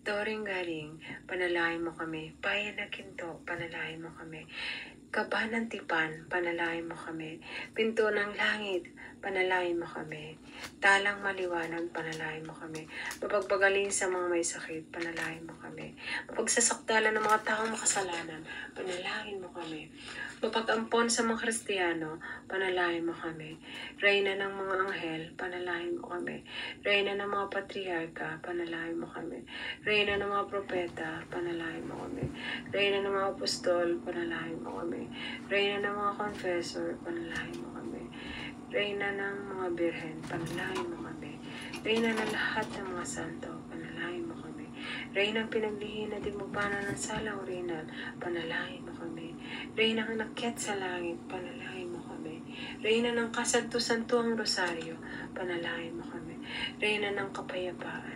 Toring galing, panalangin mo kami. Bayan na Ginto, panalangin mo kami. Kaba ng Tipan, panalangin mo kami. Pinto ng Langit, panalangin mo kami. Talang Maliwanag, panalangin mo kami. Mapagpagaling sa mga may sakit, panalangin mo kami. Mapagsasakdalan ng mga taong makasalanan, panalangin mo kami. Mapag-ampon sa mga Kristiyano, panalangin mo kami. Reyna ng mga anghel, panalangin mo kami. Reyna ng mga patriarka, panalangin mo kami. Reyna ng mga propeta, panalangin mo kami. Reyna ng mga apostol, panalangin mo kami. Reyna ng mga confessor, panalangin mo kami. Reyna ng mga birhen, panalangin mo kami. Reyna ng lahat ng mga santo, panalangin mo kami. Reyna ng pinaglihi na dimubana ng salang orinal, panalangin mo kami. Reyna ng nakyat sa langit, panalangin mo kami. Reyna ng kasanto-santuang rosaryo, panalangin mo kami. Reyna ng kapayapaan,